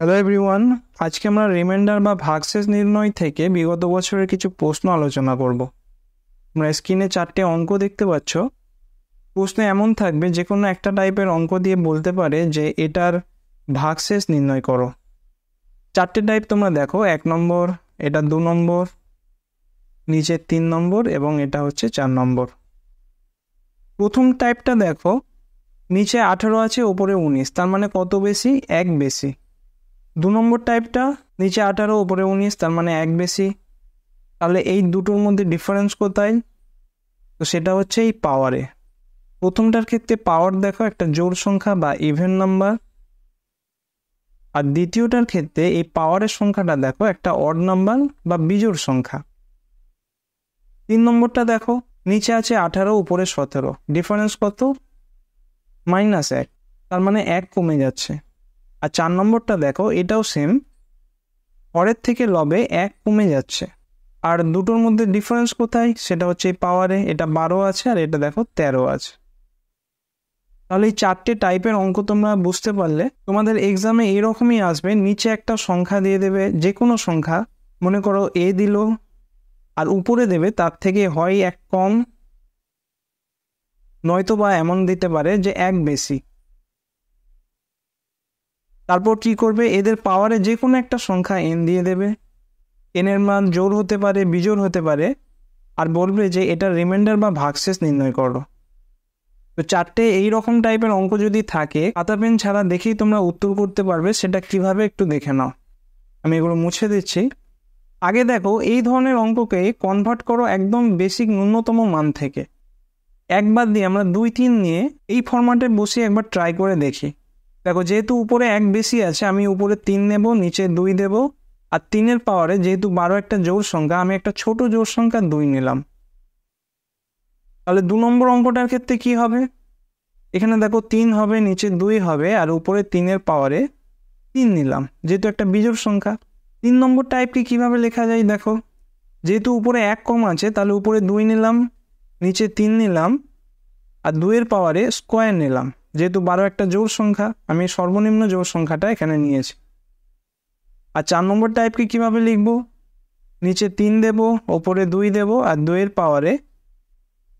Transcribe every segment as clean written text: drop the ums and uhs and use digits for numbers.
Hello everyone, আজকে আমরা reminder বা ভাগশেষ নির্ণয় থেকে বিগত বছরের কিছু প্রশ্ন আলোচনা করব। তোমরা স্ক্রিনে 4টে অঙ্ক দেখতে পাচ্ছ। প্রশ্ন এমন থাকবে, যে কোনো একটা টাইপের অঙ্ক দিয়ে বলতে পারে যে এটার ভাগশেষ নির্ণয় করো। 4টে টাইপ তোমরা দেখো, 1 নম্বর, এটা 2 নম্বর, নিচে 3 নম্বর এবং এটা হচ্ছে 4 নম্বর। প্রথম টাইপটা দেখো, নিচে 18 আছে, ওপরে 19, তার মানে কত বেশি? 1 বেশি। 2 নম্বর টাইপটা, নিচে 18 ওপরে 19, তার মানে 1 বেশি। তাহলে এই দুটোর মধ্যে ডিফারেন্স কোথায়? তো সেটা হচ্ছে এই পাওয়ারে। প্রথমটার ক্ষেত্রে পাওয়ার দেখো একটা জোড় সংখ্যা বা ইভেন নাম্বার, আর দ্বিতীয়টার ক্ষেত্রে এই পাওয়ারের সংখ্যাটা দেখো একটা অড নাম্বার বা বিজোড় সংখ্যা। 3 নম্বরটা দেখো, নিচে আছে 18 উপরে 17, ডিফারেন্স কত? -1, তার মানে 1 কমে যাচ্ছে। আর 4 নম্বরটা দেখো, এটাও সেম, হরের থেকে লবে 1 কমে যাচ্ছে। আর দুটোর মধ্যে ডিফারেন্স কোথায়? সেটা হচ্ছে এই পাওয়ারে, এটা 12 আছে আর এটা দেখো 13 আছে। তাহলে এই 4টে টাইপের অঙ্ক তোমরা বুঝতে পারলে। তোমাদের এক্সামে এরকমই আসবে, নিচে একটা সংখ্যা দিয়ে দেবে, যে কোনো সংখ্যা, মনে করো এ দিল, আর উপরে দেবে তার থেকে হয় 1 কম, নয়তো বা এমন দিতে পারে যে 1 বেশি। তারপর কি করবে? এদের পাওয়ারে যে কোনো একটা সংখ্যা এন দিয়ে দেবে, এনের মান জোড় হতে পারে, বিজোড় হতে পারে, আর বলবে যে এটা রিমাইন্ডার বা ভাগশেষ নির্ণয় করো। তো 4টে এইরকম টাইপের অঙ্ক যদি থাকে, খাতা পেন ছাড়া দেখেই তোমরা উত্তর করতে পারবে। সেটা কিভাবে একটু দেখে নাও। আমি এগুলো মুছে দিচ্ছি। আগে দেখো, এই ধরনের অঙ্ককে কনভার্ট করো একদম বেসিক ন্যূনতম মান থেকে। একবার দিয়ে আমরা 2, 3 নিয়ে এই ফরম্যাটে বসে একবার ট্রাই করে দেখি। দেখো, যেহেতু উপরে 1 বেশি আছে, আমি উপরে 3 নেব, নিচে 2 দেব, আর 3-এর পাওয়ারে যেহেতু 12 একটা জোড় সংখ্যা, আমি একটা ছোট জোড় সংখ্যা 2 নিলাম। তাহলে 2 নম্বর অঙ্কটার ক্ষেত্রে কি হবে? এখানে দেখো 3 হবে, নিচে 2 হবে, আর উপরে 3-এর পাওয়ারে 3 নিলাম, যেহেতু একটা বিজোড় সংখ্যা। 3 নম্বর টাইপকে কিভাবে লেখা যায় দেখো, যেহেতু উপরে 1 কম আছে, তাহলে উপরে 2 নিলাম, নিচে 3 নিলাম, আর 2-এর পাওয়ারে স্কোয়ার নিলাম। যেহেতু 12 একটা জোড় সংখ্যা, আমি সর্বনিম্ন জোড় সংখ্যাটা এখানে নিয়েছি। আর 4 নম্বর টাইপকে কিভাবে লিখবো? নিচে 3 দেব, ওপরে 2 দেব, আর 2-এর পাওয়ারে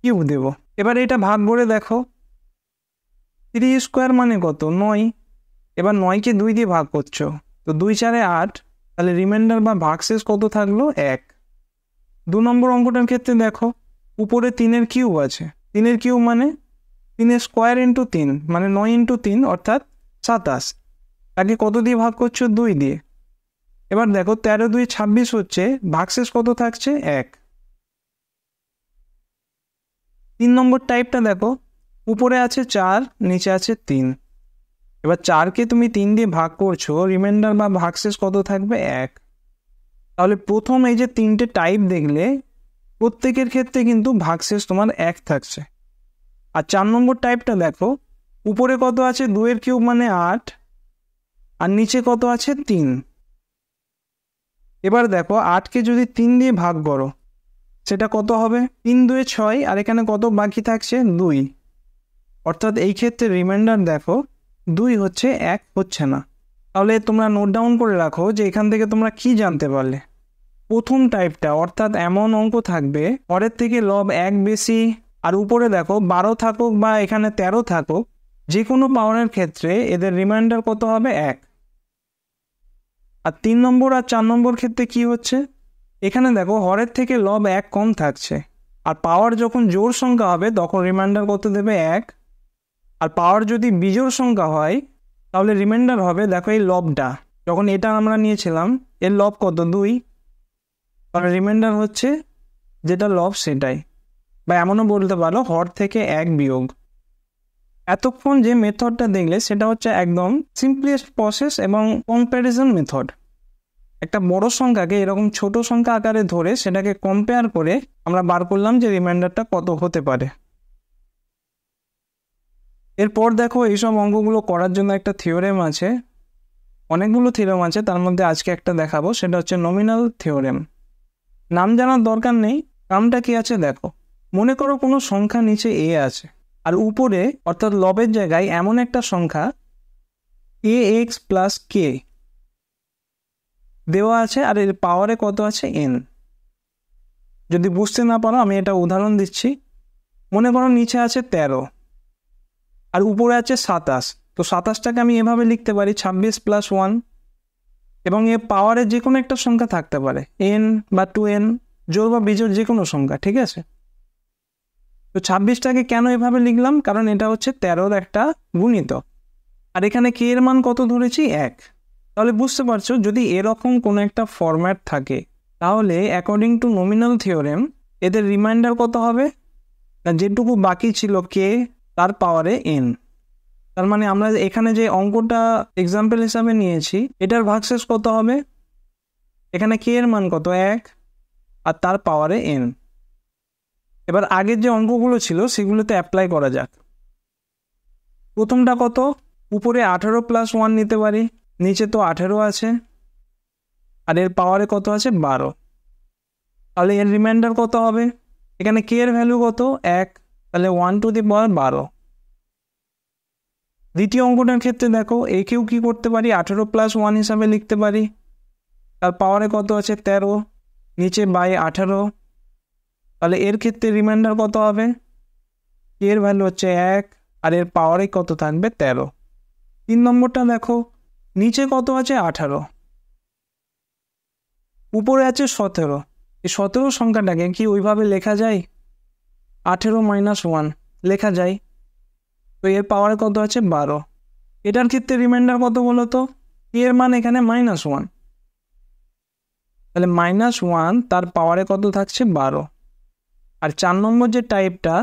কিউব দেব। এবার এটা ভাগ করে দেখো, 3 স্কোয়ার মানে কত? 9। এবার 9কে 2 দিয়ে ভাগ করছো, তো 2 4 8, তাহলে রিমাইন্ডার বা ভাগশেষ কত থাকলো? 1। 2 নম্বর অঙ্কটার ক্ষেত্রে দেখো, উপরে 3-এর কিউব আছে, 3-এর কিউব মানে 3 স্কোয়ার ইন্টু 3, মানে 9 ইন্টু 3 অর্থাৎ 27। তাকে কত দিয়ে ভাগ করছো? 2 দিয়ে। এবার দেখো 13 2 26 হচ্ছে, ভাগশেষ কত থাকছে? 1। 3 নম্বর টাইপটা দেখো, উপরে আছে 4, নিচে আছে 3। এবার 4কে তুমি 3 দিয়ে ভাগ করছো, রিমাইন্ডার বা ভাগশেষ কত থাকবে? 1। তাহলে প্রথম এই যে 3টে টাইপ দেখলে, প্রত্যেকের ক্ষেত্রে কিন্তু ভাগশেষ তোমার 1 থাকছে। আর 4 নম্বর টাইপটা দেখো, উপরে কত আছে? 2-এর কিউব মানে 8, আর নিচে কত আছে? 3। এবার দেখো, 8কে যদি 3 দিয়ে ভাগ করো, সেটা কত হবে? 3 2 6, আর এখানে কত বাকি থাকছে? 2। অর্থাৎ এই ক্ষেত্রে রিমাইন্ডার দেখো 2 হচ্ছে, 1 হচ্ছে না। তাহলে তোমরা নোট ডাউন করে রাখো যে এখান থেকে তোমরা কি জানতে পারলে। প্রথম টাইপটা, অর্থাৎ এমন অঙ্ক থাকবে হরের থেকে লব 1 বেশি, আর উপরে দেখো 12 থাকুক বা এখানে 13 থাকুক, যে কোনো পাওয়ারের ক্ষেত্রে এদের রিমাইন্ডার কত হবে? 1। আর 3 নম্বর আর 4 নম্বর ক্ষেত্রে কি হচ্ছে? এখানে দেখো হরের থেকে লব 1 কম থাকছে, আর পাওয়ার যখন জোড় সংখ্যা হবে তখন রিমাইন্ডার কত দেবে? 1। আর পাওয়ার যদি বিজোড় সংখ্যা হয়, তাহলে রিমাইন্ডার হবে, দেখো এই লবটা, যখন এটা আমরা নিয়েছিলাম, এর লব কত? 2। তাহলে রিমাইন্ডার হচ্ছে যেটা লব সেটাই, বা এমনও বলতে পারো হর থেকে 1 বিয়োগ। এতক্ষণ যে মেথডটা দেখলে সেটা হচ্ছে একদম সিম্পলেস্ট প্রসেস এবং কম্প্যারিজন মেথড। একটা বড় সংখ্যাকে এরকম ছোট সংখ্যা আকারে ধরে সেটাকে কম্পেয়ার করে আমরা বার করলাম যে রিমাইন্ডারটা কত হতে পারে। এরপর দেখো, এইসব অঙ্কগুলো করার জন্য একটা থিওরেম আছে, অনেকগুলো থিওরেম আছে, তার মধ্যে আজকে একটা দেখাবো, সেটা হচ্ছে নমিনাল থিওরেম। নাম জানার দরকার নেই, নামটা কি আছে দেখো। মনে করো কোনো সংখ্যা নিচে এ আছে, আর উপরে অর্থাৎ লবের জায়গায় এমন একটা সংখ্যা ax + k, দেওয়া আছে আর এর পাওয়ারে কত আছে n। যদি বুঝতে না পারো আমি এটা উদাহরণ দিচ্ছি। মনে করো নিচে আছে 13 আর উপরে আছে 27, তো 27টাকে আমি এভাবে লিখতে পারি 26 + 1, এবং এর পাওয়ারে যে কোনো একটা সংখ্যা থাকতে পারে n বা 2n, জোড় বা বিজোড় যে কোনো সংখ্যা, ঠিক আছে। তো 26টাকে কেন এভাবে লিখলাম, কারণ এটা হচ্ছে 13-র একটা গুণিতক, আর এখানে k এর মান কত ধরেছি 1। তাহলে বুঝতে পারছো যদি এরকম কোনো একটা ফরম্যাট থাকে তাহলে অ্যাকর্ডিং টু নমিনাল থিওরেম এদের রিমাইন্ডার কত হবে না, যেটুকু বাকি ছিল k তার পাওয়ারে n। তার মানে আমরা এখানে যে অঙ্কটা এক্সাম্পল হিসাবে নিয়েছি এটার ভাগশেষ কত হবে, এখানে k এর মান কত 1 আর তার পাওয়ারে n। এবার আগের যে অঙ্কগুলো ছিল সেগুলোতে অ্যাপ্লাই করা যাক। প্রথমটা কত, উপরে 18 + 1 নিতে পারি, নিচে তো 18 আছে আর এর পাওয়ারে কত আছে 12, তাহলে এর রিমাইন্ডার কত হবে, এখানে k এর ভ্যালু কত 1, তাহলে 1^12। দ্বিতীয় অঙ্কটার ক্ষেত্রে দেখো একেও কি করতে পারি 18 + 1 হিসাবে লিখতে পারি, তার পাওয়ারে কত আছে 13, নিচে 18, তাহলে এর ক্ষেত্রে রিমাইন্ডার কত হবে, k এর ভ্যালু হচ্ছে 1 আর এর পাওয়ারে কত থাকবে 13। 3 নম্বরটা দেখো নিচে কত আছে 18, উপরে আছে 17, এই 17 সংখ্যাটাকে কি ওইভাবে লেখা যায়, 18 - 1 লেখা যায়, তো এর পাওয়ারে কত আছে 12। এটার ক্ষেত্রে রিমাইন্ডার কত বলো তো, এর মান এখানে -1, তাহলে -1 তার পাওয়ারে কত থাকছে 12। আর 4 নম্বর যে টাইপটা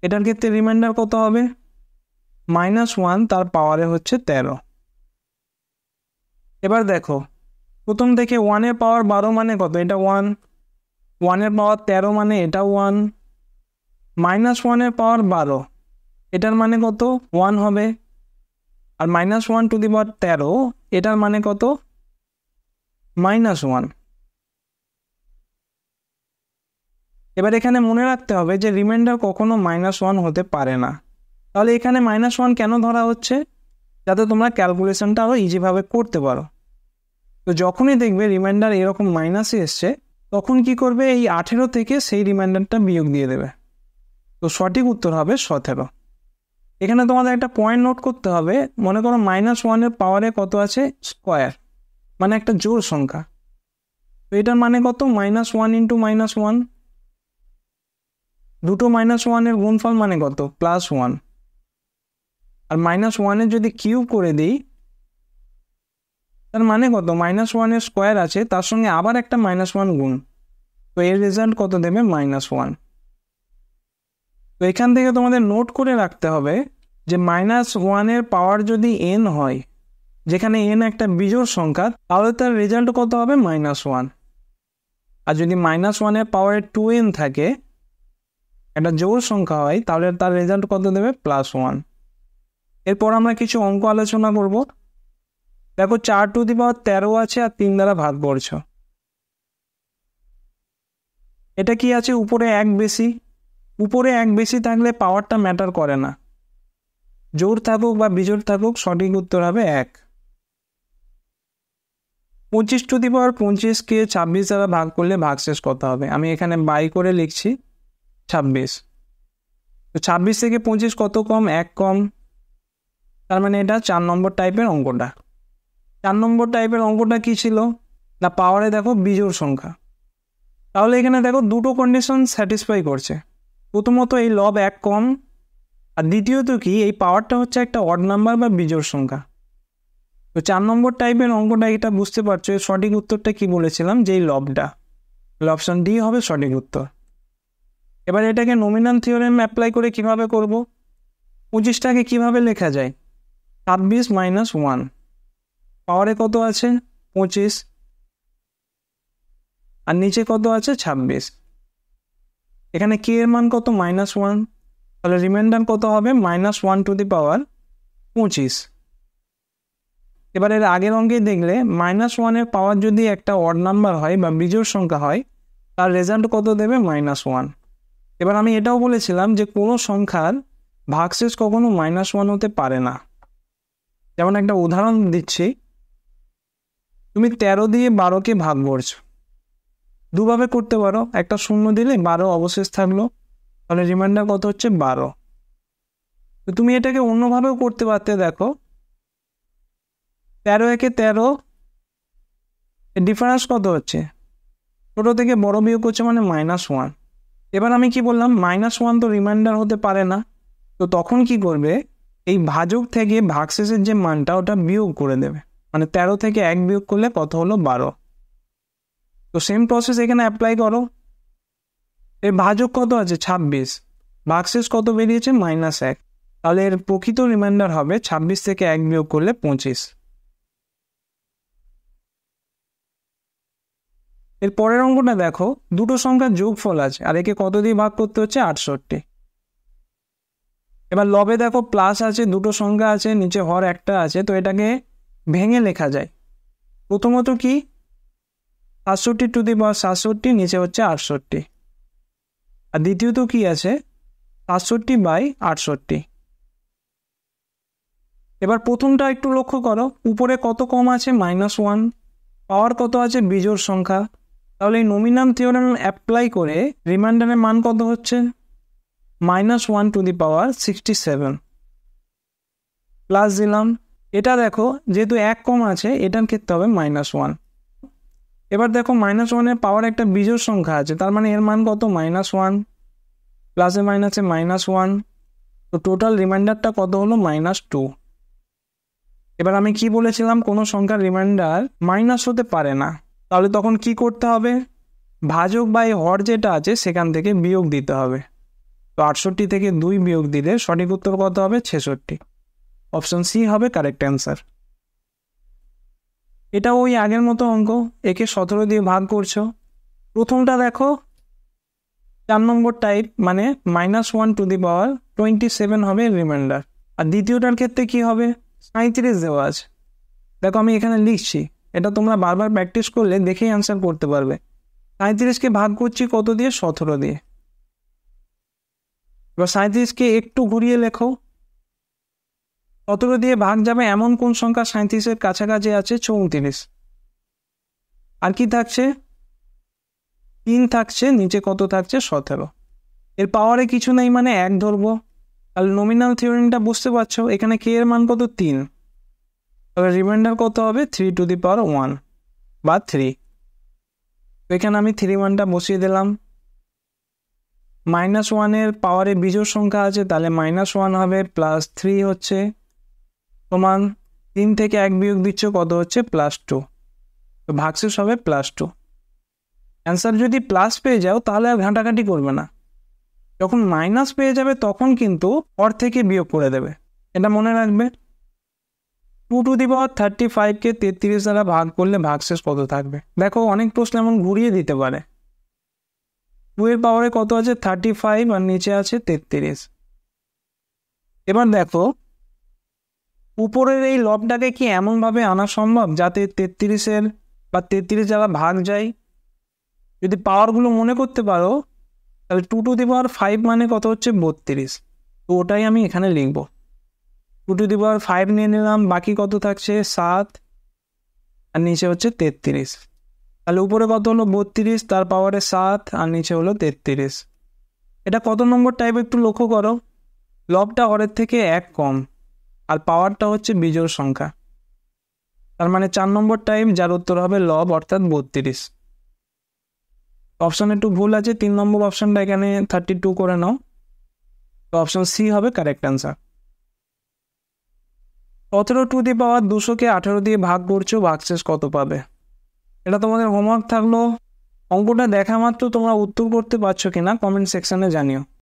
এটার ক্ষেত্রে রিমাইন্ডার কত হবে, -1 তার পাওয়ারে হচ্ছে 13। এবার দেখো প্রথম থেকে 1 এর পাওয়ার 12 মানে কত, এটা 1, 1 এর পাওয়ার 13 মানে এটা 1, -1 এর পাওয়ার 12 এটার মানে কত 1 হবে, আর -1^13 এটার মানে কত -1। এবার এখানে মনে রাখতে হবে যে রিমাইন্ডার কখনো -1 হতে পারে না। তাহলে এখানে -1 কেন ধরা হচ্ছে, যাতে তোমরা ক্যালকুলেশনটা আরও ইজিভাবে করতে পারো। তো যখনই দেখবে রিমাইন্ডার এরকম মাইনাসে এসছে তখন কি করবে, এই 18 থেকে সেই রিমাইন্ডারটা বিয়োগ দিয়ে দেবে, তো সঠিক উত্তর হবে 17। এখানে তোমাদের একটা পয়েন্ট নোট করতে হবে, মনে করো -1 এর পাওয়ারে কত আছে স্কোয়ার, মানে একটা জোড় সংখ্যা, তো এটার মানে কত -1 × -1, দুটো -1 এর গুণফল মানে কত +1, আর -1 এর যদি কিউব করে দিই তার মানে কত -1 এর স্কোয়ার আছে তার সঙ্গে আবার একটা -1 গুণ, তো এর রেজাল্ট কত দেবে -1। তো এখান থেকে তোমাদের নোট করে রাখতে হবে যে -1 এর পাওয়ার যদি n হয়, যেখানে n একটা বিজোড় সংখ্যা, তাহলে তার রেজাল্ট কত হবে -1। আর যদি -1 এর পাওয়ারে 2n থাকে, একটা জোড় সংখ্যা হয়, তাহলে তার রেজাল্ট কত দেবে +1। এরপর আমরা কিছু অঙ্ক আলোচনা করব। দেখো 4^13 আছে আর 3 দ্বারা ভাগ করছো, এটা কি আছে উপরে 1 বেশি, উপরে 1 বেশি থাকলে পাওয়ারটা ম্যাটার করে না, জোড় থাকুক বা বিজোড় থাকুক সঠিক উত্তর হবে 1। 25^25কে 26 দ্বারা ভাগ করলে ভাগশেষ কত হবে, আমি এখানে বাই করে লিখছি 26। তো 26 থেকে 25 কত কম, 1 কম, তার মানে এটা 4 নম্বর টাইপের অঙ্কটা। 4 নম্বর টাইপের অঙ্কটা কি ছিল না, পাওয়ারে দেখো বিজোড় সংখ্যা, তাহলে এখানে দেখো দুটো কন্ডিশন স্যাটিসফাই করছে। প্রথমত এই লব 1 কম, আর দ্বিতীয়ত কি এই পাওয়ারটা হচ্ছে একটা অড নাম্বার বা বিজোড় সংখ্যা। তো 4 নম্বর টাইপের অঙ্কটা এটা বুঝতে পারছো, এর সঠিক উত্তরটা কি বলেছিলাম যে এই লবটা, অপশন ডি হবে সঠিক উত্তর। এবার এটাকে নমিনাল থিওরেম অ্যাপ্লাই করে কিভাবে করব, 25টাকে কিভাবে লেখা যায় 26 - 1, পাওয়ারে কত আছে 25 আর নিচে কত আছে 26, এখানে k এর মান কত -1, তাহলে রিমাইন্ডার কত হবে -1^25। এবার এর আগের অঙ্কে দেখলে -1 এর পাওয়ার যদি একটা অড নাম্বার হয় বা বিজোড় সংখ্যা হয় তার রেজাল্ট কত দেবে -1। এবার আমি এটাও বলেছিলাম যে কোনো সংখ্যার ভাগশেষ কখনো -1 হতে পারে না। যেমন একটা উদাহরণ দিচ্ছি, তুমি 13 দিয়ে 12কে ভাগ করছো, দুভাবে করতে পারো। একটা শূন্য দিলে 12 অবশেষ থাকলো, তাহলে রিমাইন্ডার কত হচ্ছে 12। তো তুমি এটাকে অন্যভাবেও করতে পারতে। দেখো 13 একে 13, এর ডিফারেন্স কত হচ্ছে, ছোট থেকে বড় বিয়োগ করছে মানে -1। এবার আমি কি বললাম, -1 তো রিমাইন্ডার হতে পারে না। তো তখন কি করবে, এই ভাজক থেকে ভাগশেষের যে মানটা ওটা বিয়োগ করে দেবে, মানে 13 থেকে 1 বিয়োগ করলে কত হলো 12। তো সেম প্রসেস এখানে অ্যাপ্লাই করো। এর ভাজক কত আছে 26, ভাগশেষ কত বেরিয়েছে -1, তাহলে এর প্রকৃত রিমাইন্ডার হবে 26 থেকে 1 বিয়োগ করলে 25। এর পরের অঙ্কটা দেখো, দুটো সংখ্যার যোগফল আছে আর একে কত দিয়ে ভাগ করতে হচ্ছে 68। এবার লবে দেখো প্লাস আছে, দুটো সংখ্যা আছে, নিচে হর একটা আছে, তো এটাকে ভেঙে লেখা যায়। প্রথমত কি 67 নিচে হচ্ছে 68, আর দ্বিতীয়ত কি আছে 67/68। এবার প্রথমটা একটু লক্ষ্য করো, উপরে কত কম আছে -1, পাওয়ার কত আছে বিজোড় সংখ্যা, তাহলে এই নমিনাল থিওরেম অ্যাপ্লাই করে রিমাইন্ডারের মান কত হচ্ছে -1/67 প্লাস দিলাম। এটা দেখো যেহেতু 1 কম আছে, এটার ক্ষেত্রে হবে -1। এবার দেখো -1-এর পাওয়ার একটা বিজোড় সংখ্যা আছে, তার মানে এর মান কত -1, প্লাসে মাইনাসে -1, তো টোটাল রিমাইন্ডারটা কত হলো -2। এবার আমি কি বলেছিলাম, কোনো সংখ্যার রিমাইন্ডার মাইনাস হতে পারে না, তাহলে তখন কি করতে হবে, ভাজক বা এই হর যেটা আছে সেখান থেকে বিয়োগ দিতে হবে। তো 68 থেকে 2 বিয়োগ দিলে সঠিক উত্তর কত হবে 66। অপশন সি হবে কারেক্ট অ্যান্সার। এটা ওই আগের মতো অঙ্ক, একে 17 দিয়ে ভাগ করছো। প্রথমটা দেখো 4 নম্বর টাইপ, মানে -1/27 হবে রিমাইন্ডার। আর দ্বিতীয়টার ক্ষেত্রে কি হবে 37 দেওয়া আছে। দেখো আমি এখানে লিখছি, এটা তোমরা বারবার প্র্যাকটিস করলে দেখেই অ্যান্সার করতে পারবে। 37কে ভাগ করছি কত দিয়ে 17 দিয়ে। এবার 37কে একটু ঘুরিয়ে লেখো, 17 দিয়ে ভাগ যাবে এমন কোন সংখ্যা 37-এর কাছাকাছি আছে 34। আর কি থাকছে 3 থাকছে, নিচে কত থাকছে 17। এর পাওয়ারে কিছু নেই মানে 1 ধরবো, তাহলে নমিনাল থিওরেমটা বুঝতে পারছো, এখানে কে এর মান কত 3, তবে রিমাইন্ডার কত হবে 3/1 বা 3। তো এখানে আমি 3 মানটা বসিয়ে দিলাম। -1-এর পাওয়ারে বিজোড় সংখ্যা আছে, তাহলে -1 হবে, প্লাস 3 হচ্ছে সমান 3 থেকে 1 বিয়োগ দিচ্ছ কত হচ্ছে +2, তো ভাগশেষ হবে +2। অ্যান্সার যদি প্লাস পেয়ে যাও তাহলে আর ঘাঁটাঘাঁটি করবে না, যখন মাইনাস পেয়ে যাবে তখন কিন্তু হর থেকে বিয়োগ করে দেবে, এটা মনে রাখবে। 2/35কে 33 দ্বারা ভাগ করলে ভাগশেষ কত থাকবে। দেখো অনেক প্রশ্ন এমন ঘুরিয়ে দিতে পারে, 2 এর পাওয়ারে কত আছে 35 আর নিচে আছে 33। এবার দেখো উপরের এই লবটাকে কি এমনভাবে আনা সম্ভব যাতে 33-এর বা 33 দ্বারা ভাগ যায়। যদি পাওয়ারগুলো মনে করতে পারো তাহলে 2/5 মানে কত হচ্ছে 32, তো ওটাই আমি এখানে লিখব। 2/5 নিয়ে নিলাম, বাকি কত থাকছে 7 আর নিচে হচ্ছে 33, তাহলে উপরে কত হলো 32, তার পাওয়ারে 7 আর নিচে হলো 33। এটা কত নম্বর টাইপ একটু লক্ষ্য করো, লবটা হরের থেকে 1 কম আর পাওয়ারটা হচ্ছে বিজোড় সংখ্যা, তার মানে 4 নম্বর টাইপ, যার উত্তর হবে লব অর্থাৎ 32। অপশন একটু ভুল আছে, 3 নম্বর অপশনটা এখানে 32 করে নাও, তো অপশন সি হবে কারেক্ট অ্যান্সার। 17/200কে 18 দিয়ে ভাগ করছো, ভাগশেষ কত পাবে। এটা তোমাদের হোমওয়ার্ক থাকলো, অঙ্কটা দেখা মাত্র তোমরা উত্তর করতে পারছো কিনা কমেন্ট সেকশনে জানিও।